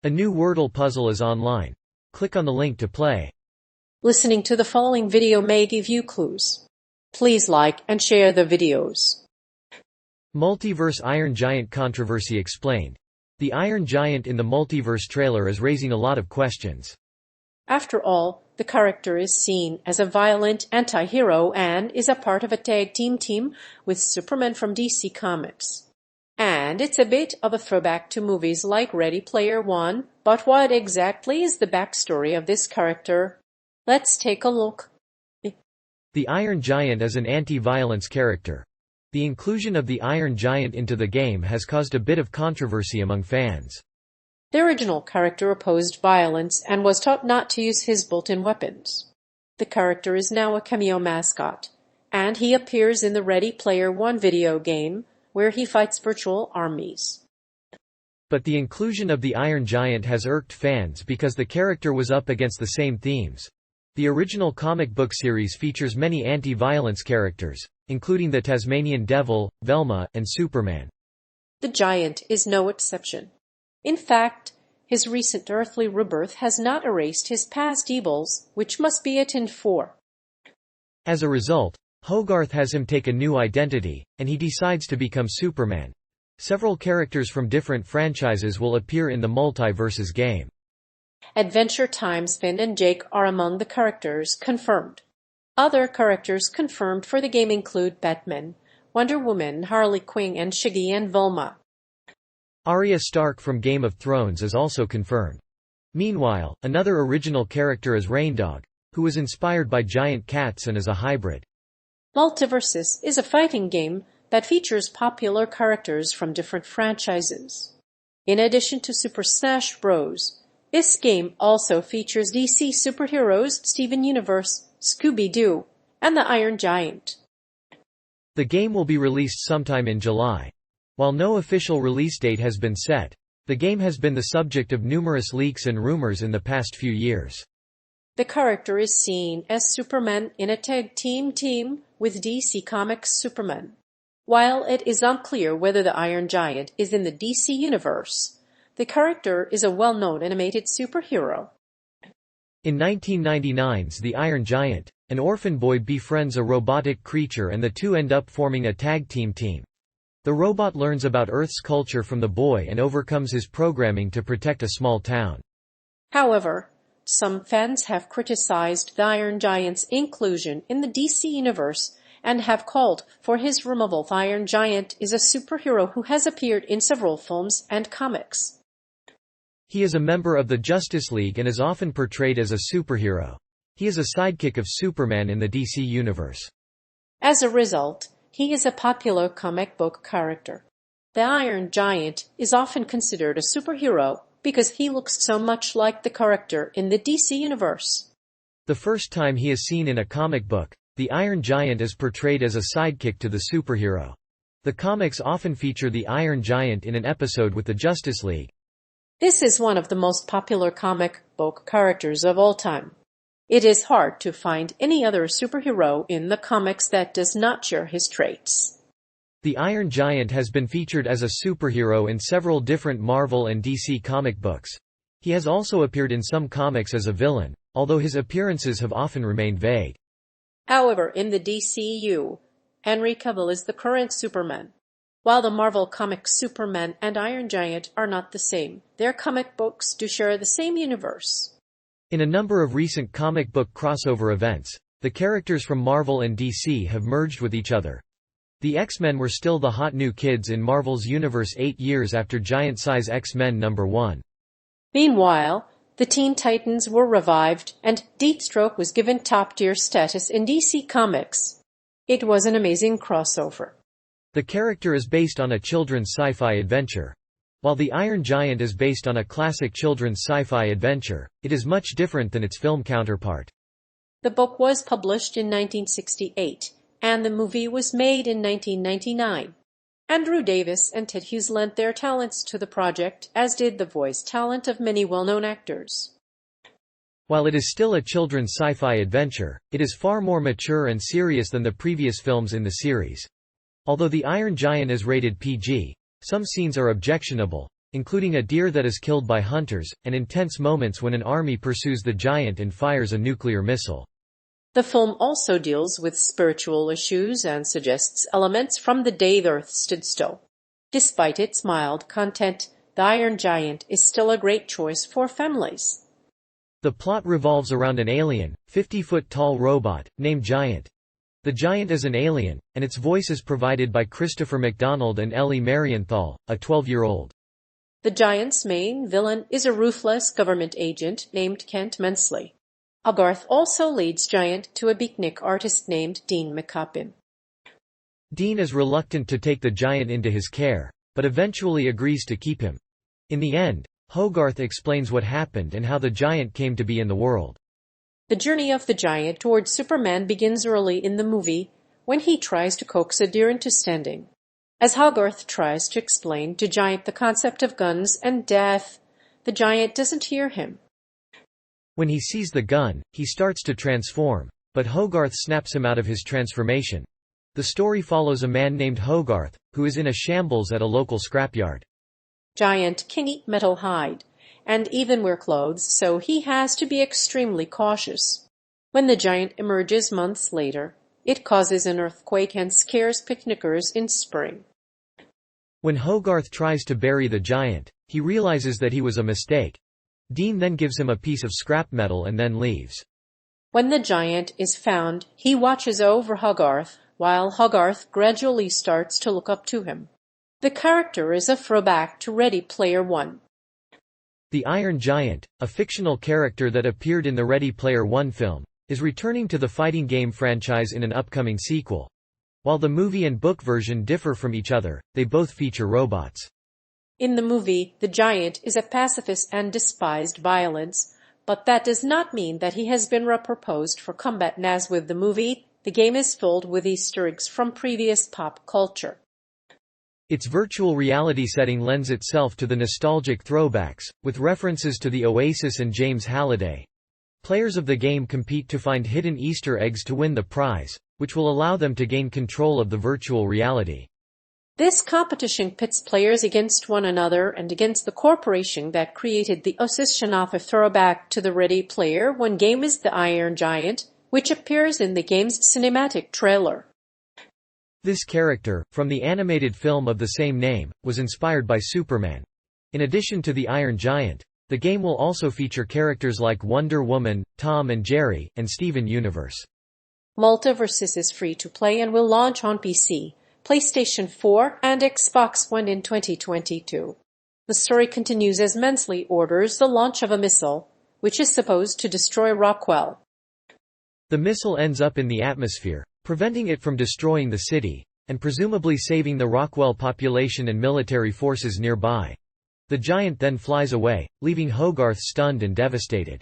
A new Wordle puzzle is online. Click on the link to play. Listening to the following video may give you clues. Please like and share the videos. MultiVersus Iron Giant controversy explained. The Iron Giant in the MultiVersus trailer is raising a lot of questions. After all, the character is seen as a violent anti-hero and is a part of a tag team with Superman from DC Comics. And it's a bit of a throwback to movies like Ready Player One, but what exactly is the backstory of this character? Let's take a look. The Iron Giant is an anti-violence character. The inclusion of the Iron Giant into the game has caused a bit of controversy among fans. The original character opposed violence and was taught not to use his built-in weapons. The character is now a cameo mascot, and he appears in the Ready Player One video game, where he fights virtual armies. But the inclusion of the Iron Giant has irked fans because the character was up against the same themes. The original comic book series features many anti-violence characters, including the Tasmanian Devil, Velma, and Superman. The Giant is no exception. In fact, his recent earthly rebirth has not erased his past evils, which must be atoned for. As a result, Hogarth has him take a new identity, and he decides to become Superman. Several characters from different franchises will appear in the MultiVersus game. Adventure Time's Finn and Jake are among the characters confirmed. Other characters confirmed for the game include Batman, Wonder Woman, Harley Quinn, and Shiggy and Velma. Arya Stark from Game of Thrones is also confirmed. Meanwhile, another original character is Raindog, who was inspired by giant cats and is a hybrid. MultiVersus is a fighting game that features popular characters from different franchises. In addition to Super Smash Bros., this game also features DC superheroes Steven Universe, Scooby-Doo, and the Iron Giant. The game will be released sometime in July. While no official release date has been set, the game has been the subject of numerous leaks and rumors in the past few years. The character is seen as Superman in a tag team with DC Comics Superman. While it is unclear whether the Iron Giant is in the DC universe, the character is a well-known animated superhero. In 1999's The Iron Giant, an orphan boy befriends a robotic creature and the two end up forming a tag team. The robot learns about Earth's culture from the boy and overcomes his programming to protect a small town. However, some fans have criticized the Iron Giant's inclusion in the DC universe and have called for his removal. The Iron Giant is a superhero who has appeared in several films and comics. He is a member of the Justice League and is often portrayed as a superhero. He is a sidekick of Superman in the DC universe. As a result, he is a popular comic book character. The Iron Giant is often considered a superhero because he looks so much like the character in the DC universe. The first time he is seen in a comic book, the Iron Giant is portrayed as a sidekick to the superhero. The comics often feature the Iron Giant in an episode with the Justice League. This is one of the most popular comic book characters of all time. It is hard to find any other superhero in the comics that does not share his traits. The Iron Giant has been featured as a superhero in several different Marvel and DC comic books. He has also appeared in some comics as a villain, although his appearances have often remained vague. However, in the DCU, Henry Cavill is the current Superman. While the Marvel comics Superman and Iron Giant are not the same, their comic books do share the same universe. In a number of recent comic book crossover events, the characters from Marvel and DC have merged with each other. The X-Men were still the hot new kids in Marvel's universe 8 years after Giant-size X-Men #1. Meanwhile, the Teen Titans were revived, and Deathstroke was given top-tier status in DC Comics. It was an amazing crossover. The character is based on a children's sci-fi adventure. While the Iron Giant is based on a classic children's sci-fi adventure, it is much different than its film counterpart. The book was published in 1968. And the movie was made in 1999. Andrew Davis and Ted Hughes lent their talents to the project, as did the voice talent of many well-known actors. While it is still a children's sci-fi adventure, it is far more mature and serious than the previous films in the series. Although the Iron Giant is rated PG, some scenes are objectionable, including a deer that is killed by hunters, and intense moments when an army pursues the giant and fires a nuclear missile. The film also deals with spiritual issues and suggests elements from the day the Earth stood still. Despite its mild content, The Iron Giant is still a great choice for families. The plot revolves around an alien, 50-foot-tall robot, named Giant. The Giant is an alien, and its voice is provided by Christopher McDonald and Ellie Marienthal, a 12-year-old. The Giant's main villain is a ruthless government agent named Kent Mensley. Hogarth also leads Giant to a beatnik artist named Dean McCoppin. Dean is reluctant to take the Giant into his care, but eventually agrees to keep him. In the end, Hogarth explains what happened and how the Giant came to be in the world. The journey of the Giant towards Superman begins early in the movie when he tries to coax a deer into standing. As Hogarth tries to explain to Giant the concept of guns and death, the Giant doesn't hear him. When he sees the gun, he starts to transform, but Hogarth snaps him out of his transformation. The story follows a man named Hogarth, who is in a shambles at a local scrapyard. Giant can eat metal hide, and even wear clothes, so he has to be extremely cautious. When the Giant emerges months later, it causes an earthquake and scares picnickers in spring. When Hogarth tries to bury the Giant, he realizes that he was a mistake. Dean then gives him a piece of scrap metal and then leaves. When the Giant is found, he watches over Hogarth, while Hogarth gradually starts to look up to him. The character is a throwback to Ready Player One. The Iron Giant, a fictional character that appeared in the Ready Player One film, is returning to the fighting game franchise in an upcoming sequel. While the movie and book version differ from each other, they both feature robots. In the movie, the Giant is a pacifist and despised violence, but that does not mean that he has been repurposed for combat. And as with the movie, the game is filled with Easter eggs from previous pop culture. Its virtual reality setting lends itself to the nostalgic throwbacks, with references to the Oasis and James Halliday. Players of the game compete to find hidden Easter eggs to win the prize, which will allow them to gain control of the virtual reality. This competition pits players against one another and against the corporation that created the Oasis. A throwback to the Ready Player One game is the Iron Giant, which appears in the game's cinematic trailer. This character, from the animated film of the same name, was inspired by Superman. In addition to the Iron Giant, the game will also feature characters like Wonder Woman, Tom and Jerry, and Steven Universe. MultiVersus is free to play and will launch on PC, PlayStation 4, and Xbox One in 2022. The story continues as Mensley orders the launch of a missile, which is supposed to destroy Rockwell. The missile ends up in the atmosphere, preventing it from destroying the city, and presumably saving the Rockwell population and military forces nearby. The Giant then flies away, leaving Hogarth stunned and devastated.